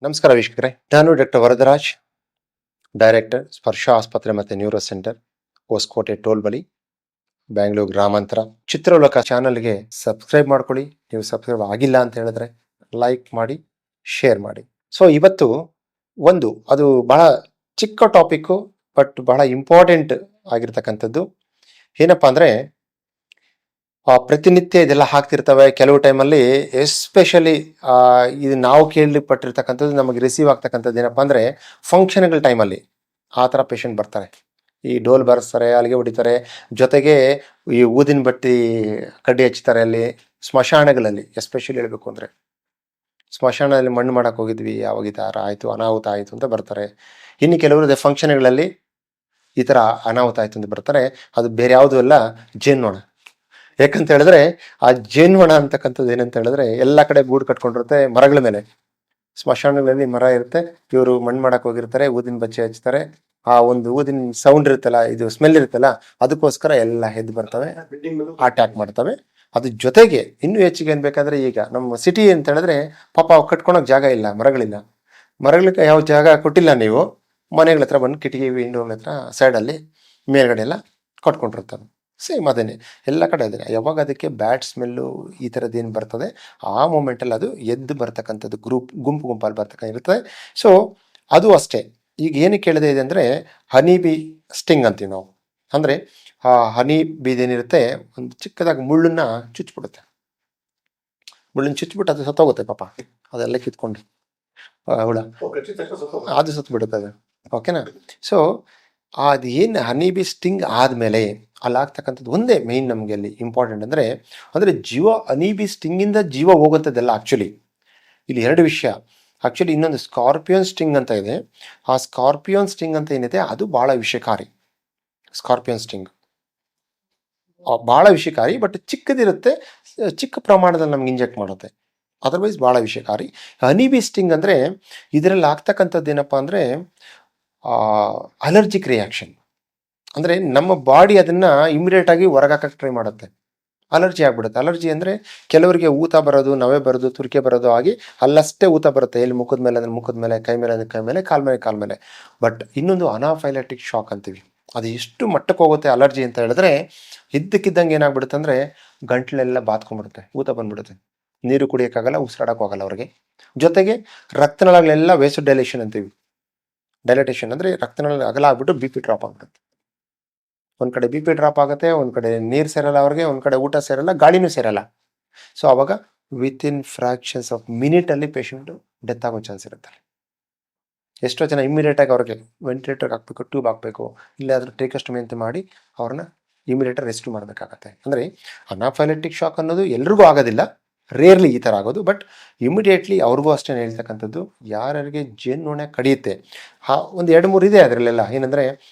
ನಮಸ್ಕಾರ ವೀಕ್ಷಕರೇ, ನಾನು ಡಾಕ್ಟರ್ ವರದರಾಜ್, ಡೈರೆಕ್ಟರ್ ಸ್ಪರ್ಶ ಆಸ್ಪತ್ರೆ ಮತ್ತು ನ್ಯೂರೋ ಸೆಂಟರ್, ಹೊಸಕೋಟೆ ಟೋಲ್ ಬಳಿ, ಬ್ಯಾಂಗ್ಳೂರು ಗ್ರಾಮಾಂತರ. ಚಿತ್ರಲೋಕ ಚಾನಲ್ಗೆ ಸಬ್ಸ್ಕ್ರೈಬ್ ಮಾಡ್ಕೊಳ್ಳಿ. ನೀವು ಸಬ್ಸ್ಕ್ರೈಬ್ ಆಗಿಲ್ಲ ಅಂತ ಹೇಳಿದ್ರೆ ಲೈಕ್ ಮಾಡಿ, ಶೇರ್ ಮಾಡಿ. ಸೊ ಇವತ್ತು ಅದು ಬಹಳ ಚಿಕ್ಕ ಟಾಪಿಕ್ಕು, ಬಟ್ ಬಹಳ ಇಂಪಾರ್ಟೆಂಟ್ ಆಗಿರ್ತಕ್ಕಂಥದ್ದು. ಏನಪ್ಪಾ ಅಂದರೆ, ಪ್ರತಿನಿತ್ಯ ಇದೆಲ್ಲ ಹಾಕ್ತಿರ್ತವೆ. ಕೆಲವು ಟೈಮಲ್ಲಿ ಎಸ್ಪೆಷಲಿ ಇದು ನಾವು ಕೇಳಲ್ಪಟ್ಟಿರ್ತಕ್ಕಂಥದ್ದು, ನಮಗೆ ರಿಸೀವ್ ಆಗ್ತಕ್ಕಂಥದ್ದು ಏನಪ್ಪ ಅಂದರೆ, ಫಂಕ್ಷನ್ಗಳ ಟೈಮಲ್ಲಿ ಆ ಥರ ಪೇಷಂಟ್ ಬರ್ತಾರೆ. ಈ ಡೋಲ್ ಬಾರಿಸ್ತಾರೆ, ಅಲ್ಲಿಗೆ ಹೊಡಿತಾರೆ, ಜೊತೆಗೆ ಈ ಊದಿನ ಬತ್ತಿ ಕಡ್ಡಿ ಹಚ್ತಾರೆ. ಅಲ್ಲಿ ಸ್ಮಶಾನಗಳಲ್ಲಿ ಎಸ್ಪೆಷಲಿ ಹೇಳಬೇಕು ಅಂದರೆ, ಸ್ಮಶಾನದಲ್ಲಿ ಮಣ್ಣು ಮಾಡೋಕೆ ಹೋಗಿದ್ವಿ, ಯಾವಾಗ ಈ ಥರ ಆಯಿತು, ಅನಾಹುತ ಆಯಿತು ಅಂತ ಬರ್ತಾರೆ. ಇನ್ನು ಕೆಲವರು ಫಂಕ್ಷನ್ಗಳಲ್ಲಿ ಈ ಥರ ಅನಾಹುತ ಆಯಿತು ಅಂತ ಬರ್ತಾರೆ. ಅದು ಬೇರೆ ಯಾವುದೂ ಅಲ್ಲ, ಜೇನ್ನೋಣ. ಯಾಕಂತ ಹೇಳಿದ್ರೆ, ಆ ಜೇನುನೊಣ ಅಂತಕ್ಕಂಥದ್ದು ಏನಂತ ಹೇಳಿದ್ರೆ, ಎಲ್ಲ ಕಡೆ ಗೂಡು ಕಟ್ಕೊಂಡಿರುತ್ತೆ ಮರಗಳ ಮೇಲೆ. ಸ್ಮಶಾನಗಳಲ್ಲಿ ಮರ ಇರುತ್ತೆ, ಇವರು ಮಣ್ಣು ಮಾಡಕ್ಕೆ ಹೋಗಿರ್ತಾರೆ, ಊದಿನ ಬಚ್ಚೆ ಹಚ್ತಾರೆ. ಆ ಒಂದು ಊದಿನ ಸೌಂಡ್ ಇರುತ್ತಲ್ಲ, ಇದು ಸ್ಮೆಲ್ ಇರುತ್ತಲ್ಲ, ಅದಕ್ಕೋಸ್ಕರ ಎಲ್ಲ ಎದ್ದು ಬರ್ತವೆ, ಅಟ್ಯಾಕ್ ಮಾಡ್ತವೆ. ಅದ್ರ ಜೊತೆಗೆ ಇನ್ನೂ ಹೆಚ್ಚಿಗೆ ಏನು ಬೇಕಾದ್ರೆ, ಈಗ ನಮ್ಮ ಸಿಟಿ ಅಂತ ಹೇಳಿದ್ರೆ ಪಾಪ ಕಟ್ಕೊಳಕ್ ಜಾಗ ಇಲ್ಲ, ಮರಗಳಿಲ್ಲ. ಮರಗಳಿಗೆ ಯಾವ ಜಾಗ ಕೊಟ್ಟಿಲ್ಲ ನೀವು, ಮನೆಗಳ ಹತ್ರ ಬಂದು ಕಿಟಕಿ ವಿಂಡೋಗಳ ಹತ್ರ ಸೈಡಲ್ಲಿ ಮೇಲ್ಗಡೆ ಎಲ್ಲ ಕಟ್ಕೊಂಡಿರ್ತವೆ. ಸೇಮ್ ಅದೇನೆ ಎಲ್ಲ ಕಡೆ ಅದೇ. ಯಾವಾಗ ಅದಕ್ಕೆ ಬ್ಯಾಡ್ ಸ್ಮೆಲ್ಲು ಈ ಥರದ್ದು ಏನು ಬರ್ತದೆ, ಆ ಮೂಮೆಂಟಲ್ಲಿ ಅದು ಎದ್ದು ಬರ್ತಕ್ಕಂಥದ್ದು ಗುಂಪು ಗುಂಪಲ್ಲಿ ಬರ್ತಕ್ಕಂಥ. ಸೊ ಅದು ಅಷ್ಟೇ. ಈಗ ಏನಕ್ಕೆ ಕೇಳಿದೆ ಇದೆ ಅಂದರೆ, ಹನಿ ಬಿ ಸ್ಟಿಂಗ್ ಅಂತೀವಿ ನಾವು. ಅಂದರೆ ಆ ಹನಿ ಬೀದೇನಿರುತ್ತೆ, ಒಂದು ಚಿಕ್ಕದಾಗಿ ಮುಳ್ಳನ್ನು ಚುಚ್ಚಿಬಿಡುತ್ತೆ. ಮುಳ್ಳನ್ನು ಚುಚ್ಚಿಬಿಟ್ಟು ಅದು ಸತ್ತೋಗುತ್ತೆ ಪಾಪ, ಅದೆಲ್ಲ ಕಿತ್ಕೊಂಡು ಹುಳ ಅದು ಸತ್ತು ಅದು. ಓಕೆನಾ? ಸೊ ಅದು ಏನು ಹನಿ ಬಿ ಸ್ಟಿಂಗ್ ಆದಮೇಲೆ ಅಲ್ಲಾಗ್ತಕ್ಕಂಥದ್ದು ಒಂದೇ ಮೇಯ್ನ್ ನಮಗೆ ಅಲ್ಲಿ ಇಂಪಾರ್ಟೆಂಟ್ ಅಂದರೆ ಜೀವ. ಹನಿ ಬಿ ಸ್ಟಿಂಗಿಂದ ಜೀವ ಹೋಗುವಂಥದ್ದೆಲ್ಲ ಆ್ಯಕ್ಚುಲಿ ಇಲ್ಲಿ ಎರಡು ವಿಷಯ. ಆ್ಯಕ್ಚುಲಿ ಇನ್ನೊಂದು ಸ್ಕಾರ್ಪಿಯೋನ್ ಸ್ಟಿಂಗ್ ಅಂತ ಇದೆ. ಆ ಸ್ಕಾರ್ಪಿಯೋನ್ ಸ್ಟಿಂಗ್ ಅಂತ ಏನಿದೆ, ಅದು ಭಾಳ ವಿಷಕಾರಿ. ಸ್ಕಾರ್ಪಿಯೋನ್ ಸ್ಟಿಂಗ್ ಭಾಳ ವಿಷಕಾರಿ, ಬಟ್ ಚಿಕ್ಕದಿರುತ್ತೆ, ಚಿಕ್ಕ ಪ್ರಮಾಣದಲ್ಲಿ ನಮ್ಗೆ ಇಂಜೆಕ್ಟ್ ಮಾಡುತ್ತೆ. ಅದರ್ವೈಸ್ ಭಾಳ ವಿಷಕಾರಿ. ಹನಿ ಬಿ ಸ್ಟಿಂಗ್ ಅಂದರೆ ಇದರಲ್ಲಿ ಆಗ್ತಕ್ಕಂಥದ್ದು ಏನಪ್ಪ ಅಂದರೆ, ಅಲರ್ಜಿಕ್ ರಿಯಾಕ್ಷನ್. ಅಂದರೆ ನಮ್ಮ ಬಾಡಿ ಅದನ್ನು ಇಮಿಡಿಯೇಟಾಗಿ ಹೊರಗಾಕಕ್ಕೆ ಟ್ರೈ ಮಾಡುತ್ತೆ, ಅಲರ್ಜಿ ಆಗಿಬಿಡುತ್ತೆ. ಅಲರ್ಜಿ ಅಂದರೆ ಕೆಲವರಿಗೆ ಊತ ಬರೋದು, ನವೆ ಬರೋದು, ತುರಿಕೆ ಬರೋದು ಆಗಿ ಅಲ್ಲಷ್ಟೇ ಊತ ಬರುತ್ತೆ. ಎಲ್ಲಿ ಮುಖದ ಮೇಲೆ ಅಂದರೆ ಮುಖದ ಮೇಲೆ, ಕೈ ಮೇಲೆ ಅಂದರೆ ಕೈ ಮೇಲೆ, ಕಾಲ ಮೇಲೆ. ಬಟ್ ಇನ್ನೊಂದು ಅನಾಫೈಲಾಕ್ಟಿಕ್ ಶಾಕ್ ಅಂತೀವಿ. ಅದು ಎಷ್ಟು ಮಟ್ಟಕ್ಕೆ ಹೋಗುತ್ತೆ ಅಲರ್ಜಿ ಅಂತ ಹೇಳಿದ್ರೆ, ಇದ್ದಕ್ಕಿದ್ದಂಗೆ ಏನಾಗ್ಬಿಡುತ್ತೆ ಅಂದರೆ, ಗಂಟ್ಲೆಲ್ಲ ಬಾತ್ಕೊಂಡ್ಬಿಡುತ್ತೆ, ಊತ ಬಂದ್ಬಿಡುತ್ತೆ, ನೀರು ಕುಡಿಯೋಕ್ಕಾಗಲ್ಲ, ಉಸಿರಾಡೋಕ್ಕಾಗಲ್ಲ ಅವ್ರಿಗೆ. ಜೊತೆಗೆ ರಕ್ತನಾಳಗಳೆಲ್ಲ ವೇಸೋ ಡೈಲೇಷನ್ ಅಂತೀವಿ. ಡೈಲಟೇಷನ್ ಅಂದರೆ ರಕ್ತನಾಳ ಅಗಲ ಆಗ್ಬಿಟ್ಟು ಬಿ ಪಿ ಡ್ರಾಪ್ ಆಗ್ಬಿಡುತ್ತೆ. ಒಂದು ಕಡೆ ಬಿ ಪಿ ಡ್ರಾಪ್ ಆಗುತ್ತೆ, ಒಂದು ಕಡೆ ನೀರು ಸೇರಲ್ಲ ಅವ್ರಿಗೆ, ಒಂದು ಕಡೆ ಊಟ ಸೇರಲ್ಲ, ಗಾಳಿನೂ ಸೇರಲ್ಲ. ಸೊ ಆವಾಗ ವಿತಿನ್ ಫ್ರ್ಯಾಕ್ಷನ್ಸ್ ಆಫ್ ಮಿನಿಟಲ್ಲಿ ಪೇಷಂಟು ಡೆತ್ ಆಗೋ ಚಾನ್ಸ್ ಇರುತ್ತೆ. ಎಷ್ಟೋ ಜನ ಇಮಿಡಿಯೇಟಾಗಿ ಅವ್ರಿಗೆ ವೆಂಟಿಲೇಟರ್ಗೆ ಹಾಕಬೇಕು, ಟ್ಯೂಬ್ ಹಾಕಬೇಕು, ಇಲ್ಲಾದರೂ ಟೇಕಸ್ಟಮಿ ಅಂತ ಮಾಡಿ ಅವ್ರನ್ನ ಇಮಿಡಿಯೇಟಾಗಿ ರೆಸ್ಕ್ಯೂ ಮಾಡಬೇಕಾಗತ್ತೆ. ಅಂದರೆ ಅನಾಫೈಲೆಟಿಕ್ ಶಾಕ್ ಅನ್ನೋದು ಎಲ್ರಿಗೂ ಆಗೋದಿಲ್ಲ, ರೇರ್ಲಿ ಈ ಥರ ಆಗೋದು. ಬಟ್ ಇಮಿಡಿಯೇಟ್ಲಿ ಅವ್ರಿಗೂ ಅಷ್ಟೇ ಹೇಳ್ತಕ್ಕಂಥದ್ದು, ಯಾರಿಗೆ ಜೇನುನೊಣ ಕಡಿಯುತ್ತೆ, ಒಂದು 2-3 ಇದೆ ಅದರಲ್ಲೆಲ್ಲ. ಏನಂದರೆ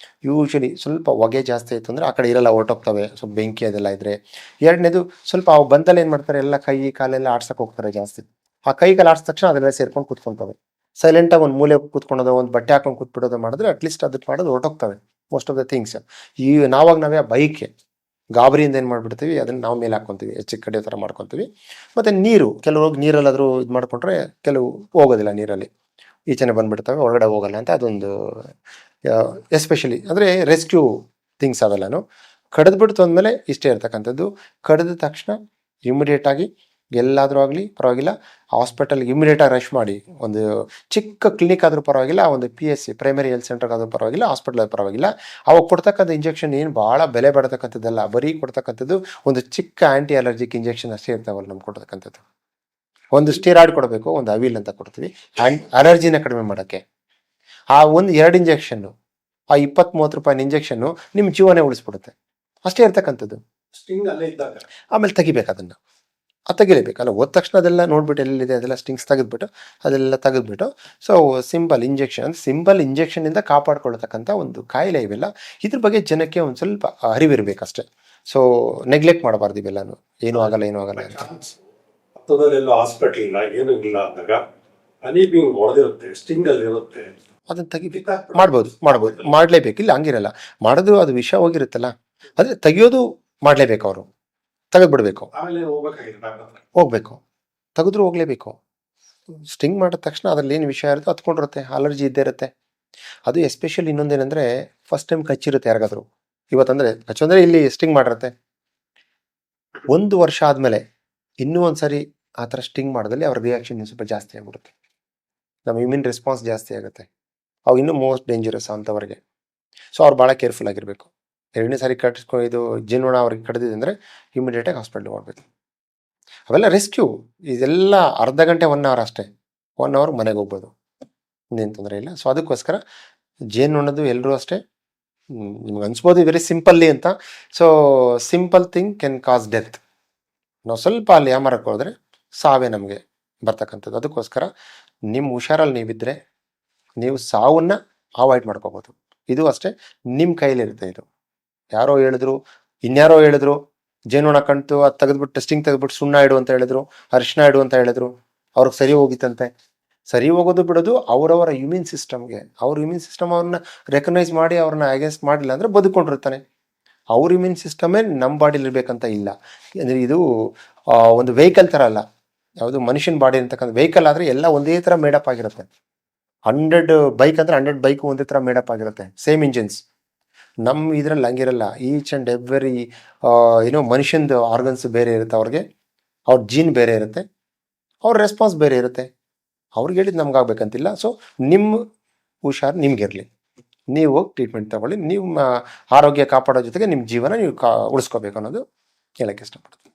ಯೂಶ್ವಲಿ ಸ್ವಲ್ಪ ಹೊಗೆ ಜಾಸ್ತಿ ಆಯಿತು ಅಂದರೆ ಆ ಕಡೆ ಇರೆಲ್ಲ ಹೊರಟೋಗ್ತವೆ, ಸ್ವಲ್ಪ ಬೆಂಕಿ ಅದೆಲ್ಲ ಇದ್ದರೆ. ಎರಡನೇದು, ಸ್ವಲ್ಪ ಅವು ಬಂದಲ್ಲಿ ಏನು ಮಾಡ್ತಾರೆ, ಎಲ್ಲ ಕೈ ಕಾಲೆಲ್ಲ ಆಡ್ಸೋಕೆ ಹೋಗ್ತಾರೆ ಜಾಸ್ತಿ. ಆ ಕೈ ಕಾಲು ಆಡ್ಸಿದ ತಕ್ಷಣ ಅದೆಲ್ಲ ಸೇರ್ಕೊಂಡು ಕೂತ್ಕೊಳ್ತವೆ. ಸೈಲೆಂಟಾಗಿ ಒಂದು ಮೂಲೆ ಕೂತ್ಕೊಳೋದು, ಒಂದು ಬಟ್ಟೆ ಹಾಕೊಂಡು ಕೂತ್ಬಿಡೋದು ಮಾಡಿದ್ರೆ ಅಟ್ಲೀಸ್ಟ್ ಅದಕ್ಕೆ ಮಾಡೋದು ಹೊರಟೋಗ್ತವೆ ಮೋಸ್ಟ್ ಆಫ್ ದ ಥಿಂಗ್ಸ್. ಈ ನಾವೇ ಬೈಕೆ ಗಾಬರಿಯಿಂದ ಏನು ಮಾಡಿಬಿಡ್ತೀವಿ, ಅದನ್ನು ನಾವು ಮೇಲೆ ಹಾಕ್ಕೊತೀವಿ, ಹೆಚ್ಚಿಗೆ ಕಡೆ ಥರ ಮಾಡ್ಕೊತೀವಿ. ಮತ್ತು ನೀರು, ಕೆಲವು ನೀರಲ್ಲಾದರೂ ಇದು ಮಾಡಿಕೊಂಡ್ರೆ ಕೆಲವು ಹೋಗೋದಿಲ್ಲ, ನೀರಲ್ಲಿ ಈಚೆನೆ ಬಂದುಬಿಡ್ತವೆ, ಹೊರಗಡೆ ಹೋಗಲ್ಲ ಅಂತ. ಅದೊಂದು ಎಸ್ಪೆಷಲಿ ಅಂದರೆ ರೆಸ್ಕ್ಯೂ ಥಿಂಗ್ಸ್ ಅವೆಲ್ಲನೂ. ಕಡಿದ್ಬಿಡ್ತು ಅಂದಮೇಲೆ ಇಷ್ಟೇ ಇರ್ತಕ್ಕಂಥದ್ದು. ಕಡಿದ ತಕ್ಷಣ ಇಮಿಡಿಯೇಟಾಗಿ ಎಲ್ಲಾದರೂ ಆಗಲಿ ಪರವಾಗಿಲ್ಲ, ಹಾಸ್ಪಿಟಲ್ಗೆ ಇಮಿಡಿಯೇಟಾಗಿ ರಶ್ ಮಾಡಿ. ಒಂದು ಚಿಕ್ಕ ಕ್ಲಿನಿಕ್ ಆದರೂ ಪರವಾಗಿಲ್ಲ, ಒಂದು PSC ಪ್ರೈಮರಿ ಹೆಲ್ತ್ ಸೆಂಟರ್ಗಾದರೂ ಪರವಾಗಿಲ್ಲ, ಹಾಸ್ಪಿಟಲ್ ಪರವಾಗಿಲ್ಲ. ಅವಾಗ ಕೊಡ್ತಕ್ಕಂಥ ಇಂಜೆಕ್ಷನ್ ಏನು ಭಾಳ ಬೆಲೆ ಬಾಳತಕ್ಕಂಥದ್ದಲ್ಲ, ಬರೀ ಕೊಡ್ತಕ್ಕಂಥದ್ದು ಒಂದು ಚಿಕ್ಕ ಆ್ಯಂಟಿ ಅಲರ್ಜಿಕ್ ಇಂಜೆಕ್ಷನ್ ಅಷ್ಟೇ ಇರ್ತಾವಲ್ಲ ನಮ್ಗೆ ಕೊಡ್ತಕ್ಕಂಥದ್ದು. ಒಂದು ಸ್ಟೀರಾಯ್ಡ್ ಕೊಡಬೇಕು, ಒಂದು ಅವಿಲ್ ಅಂತ ಕೊಡ್ತೀವಿ ಅಲರ್ಜಿನ ಕಡಿಮೆ ಮಾಡೋಕ್ಕೆ. ಆ 1-2 ಇಂಜೆಕ್ಷನ್ನು, ಆ 20-30 ರೂಪಾಯಿನ ಇಂಜೆಕ್ಷನ್ನು ನಿಮ್ಮ ಜೀವನೇ ಉಳಿಸ್ಬಿಡುತ್ತೆ, ಅಷ್ಟೇ ಇರ್ತಕ್ಕಂಥದ್ದು. ಆಮೇಲೆ ತೆಗಿಬೇಕು ಅದನ್ನು, ತೆಗಿಲೇಬೇಕಲ್ಲ. ಹೋದ ತಕ್ಷಣ ಅದೆಲ್ಲ ನೋಡ್ಬಿಟ್ಟು ಎಲ್ಲಿದೆ ಅದೆಲ್ಲ ಸ್ಟಿಂಗ್ಸ್ ತೆಗೆದ್ಬಿಟ್ಟು ಸೊ ಸಿಂಪಲ್ ಇಂಜೆಕ್ಷನಿಂದ ಕಾಪಾಡ್ಕೊಳ್ತಕ್ಕಂಥ ಒಂದು ಕಾಯಿಲೆ ಇವೆಲ್ಲ. ಇದ್ರ ಬಗ್ಗೆ ಜನಕ್ಕೆ ಒಂದು ಸ್ವಲ್ಪ ಅರಿವಿರಬೇಕಷ್ಟೇ. ಸೊ ನೆಗ್ಲೆಕ್ಟ್ ಮಾಡಬಾರ್ದು ಇವೆಲ್ಲನೂ. ಏನೂ ಆಗಲ್ಲ ಅಂತ. ಅದನ್ನು ತೆಗಿಬೇಕು, ಮಾಡ್ಬೋದು, ಮಾಡಲೇಬೇಕು. ಇಲ್ಲ ಹಂಗಿರಲ್ಲ, ಮಾಡೋದು ಅದು ವಿಷ ಹೋಗಿರುತ್ತಲ್ಲ, ಅದೇ ತೆಗಿಯೋದು ಮಾಡಲೇಬೇಕು. ಅವರು ತೆಗೆದ್ಬಿಡ್ಬೇಕು, ಹೋಗ್ಬೇಕು, ತೆಗೆದ್ರೂ ಹೋಗ್ಲೇಬೇಕು. ಸ್ಟಿಂಗ್ ಮಾಡಿದ ತಕ್ಷಣ ಅದ್ರಲ್ಲಿ ಏನು ವಿಷಯ ಇರುತ್ತೋ ಹತ್ಕೊಂಡಿರುತ್ತೆ, ಅಲರ್ಜಿ ಇದ್ದೇ ಇರುತ್ತೆ. ಅದು ಎಸ್ಪೆಷಲಿ ಇನ್ನೊಂದೇನೆಂದರೆ ಫಸ್ಟ್ ಟೈಮ್ ಕಚ್ಚಿರುತ್ತೆ ಯಾರಿಗಾದ್ರು. ಇವತ್ತಂದರೆ ಕಚ್ಚಂದರೆ ಇಲ್ಲಿ ಸ್ಟಿಂಗ್ ಮಾಡಿರುತ್ತೆ. 1 ವರ್ಷ ಆದಮೇಲೆ ಇನ್ನೂ ಒಂದು ಸರಿ ಆ ಥರ ಸ್ಟಿಂಗ್ ಮಾಡಿದಲ್ಲಿ ಅವ್ರ ರಿಯಾಕ್ಷನ್ ಇನ್ನೂ ಸ್ವಲ್ಪ ಜಾಸ್ತಿ ಆಗಿಬಿಡುತ್ತೆ. ನಮ್ಮ ಇಮ್ಯೂನ್ ರೆಸ್ಪಾನ್ಸ್ ಜಾಸ್ತಿ ಆಗುತ್ತೆ. ಅವು ಇನ್ನೂ ಮೋಸ್ಟ್ ಡೇಂಜರಸ್ ಅಂಥವ್ರಿಗೆ. ಸೊ ಅವ್ರು ಭಾಳ ಕೇರ್ಫುಲ್ ಆಗಿರಬೇಕು. 2ನೇ ಸಾರಿ ಇದು ಜೇನುನೊಣ ಅವ್ರಿಗೆ ಕಡಿದಿದೆ ಅಂದರೆ ಇಮಿಡಿಯೇಟಾಗಿ ಹಾಸ್ಪಿಟ್ಲಿಗೆ ಹೋಗ್ಬೇಕು. ಅವೆಲ್ಲ ರೆಸ್ಕ್ಯೂ. ಇದೆಲ್ಲ ಅರ್ಧ ಗಂಟೆ 1 ಅವರ್ ಅಷ್ಟೇ. 1 ಅವರ್ ಮನೆಗೆ ಹೋಗ್ಬೋದು, ಇನ್ನೇನು ತೊಂದರೆ ಇಲ್ಲ. ಸೊ ಅದಕ್ಕೋಸ್ಕರ ಜೇನುನೊಣದ್ದು ಎಲ್ಲರೂ ಅಷ್ಟೇ. ನಿಮ್ಗೆ ಅನ್ಸ್ಬೋದು ವೆರಿ ಸಿಂಪಲ್ಲಿ ಅಂತ. So simple thing can cause death. ನಾವು ಸ್ವಲ್ಪ ಅಲ್ಲಿ ಯಾಮಾರಕ್ಕೆ ಹೋದರೆ ಸಾವೇ ನಮಗೆ ಬರ್ತಕ್ಕಂಥದ್ದು. ಅದಕ್ಕೋಸ್ಕರ ನಿಮ್ಮ ಹುಷಾರಲ್ಲಿ ನೀವಿದ್ದರೆ ನೀವು ಸಾವನ್ನು ಅವಾಯ್ಡ್ ಮಾಡ್ಕೋಬೋದು. ಇದು ಅಷ್ಟೇ ನಿಮ್ಮ ಕೈಲಿರುತ್ತೆ. ಇದು ಯಾರೋ ಹೇಳಿದ್ರು, ಇನ್ಯಾರೋ ಹೇಳಿದ್ರು, ಜೇನುನೊಣ ಕಣ್ತು ಅದು ತೆಗೆದ್ಬಿಟ್ಟು ಟೆಸ್ಟಿಂಗ್ ತೆಗೆದ್ಬಿಟ್ಟು ಸುಣ್ಣ ಇಡು ಅಂತ ಹೇಳಿದ್ರು, ಅರಿಶಿನ ಇಡು ಅಂತ ಹೇಳಿದ್ರು, ಅವ್ರಿಗೆ ಸರಿ ಹೋಗಿತ್ತಂತೆ. ಸರಿ ಹೋಗೋದು ಬಿಡೋದು ಅವರವರ ಇಮ್ಯೂನ್ ಸಿಸ್ಟಮ್ಗೆ. ಅವ್ರ ಇಮ್ಯೂನ್ ಸಿಸ್ಟಮ್ ಅವ್ರನ್ನ ರೆಕಗ್ನೈಸ್ ಮಾಡಿ ಅವ್ರನ್ನ ಅಗೇನ್ಸ್ಟ್ ಮಾಡಿಲ್ಲ ಅಂದರೆ ಬದುಕೊಂಡಿರ್ತಾನೆ. ಅವ್ರ ಇಮ್ಯೂನ್ ಸಿಸ್ಟಮೇ ನಮ್ಮ ಬಾಡಿಲಿ ಇರಬೇಕಂತ ಇಲ್ಲ. ಅಂದರೆ ಇದು ಒಂದು ವೆಹಿಕಲ್ ಥರ ಅಲ್ಲ. ಯಾವುದು ಮನುಷ್ಯನ ಬಾಡಿ ಅಂತಕ್ಕಂಥ ವೆಹಿಕಲ್ ಆದರೆ ಎಲ್ಲ ಒಂದೇ ಥರ ಮೇಡಪ್ ಆಗಿರುತ್ತೆ. 100 ಬೈಕ್ ಅಂದರೆ 100 ಬೈಕು ಒಂದೇ ಥರ ಮೇಡಪ್ ಆಗಿರುತ್ತೆ, ಸೇಮ್ ಇಂಜಿನ್ಸ್. ನಮ್ಮ ಇದರಲ್ಲಿ ಹಂಗಿರಲ್ಲ. ಈಚ್ ಆ್ಯಂಡ್ ಎವ್ರಿ ಮನುಷ್ಯಂದು ಆರ್ಗನ್ಸ್ ಬೇರೆ ಇರುತ್ತೆ. ಅವ್ರಿಗೆ ಅವ್ರ ಜೀನ್ ಬೇರೆ ಇರುತ್ತೆ, ಅವ್ರ ರೆಸ್ಪಾನ್ಸ್ ಬೇರೆ ಇರುತ್ತೆ. ಅವ್ರಿಗೆ ಹೇಳಿದ್ದು ನಮ್ಗೆ ಆಗ್ಬೇಕಂತಿಲ್ಲ. ಸೊ ನಿಮ್ಮ ಹುಷಾರು ನಿಮ್ಗಿರಲಿ, ನೀವು ಹೋಗಿ ಟ್ರೀಟ್ಮೆಂಟ್ ತಗೊಳ್ಳಿ. ನಿಮ್ಮ ಆರೋಗ್ಯ ಕಾಪಾಡೋ ಜೊತೆಗೆ ನಿಮ್ಮ ಜೀವನ ನೀವು ಉಳಿಸ್ಕೋಬೇಕು ಅನ್ನೋದು ಹೇಳೋಕ್ಕೆ ಇಷ್ಟಪಡ್ತೀನಿ.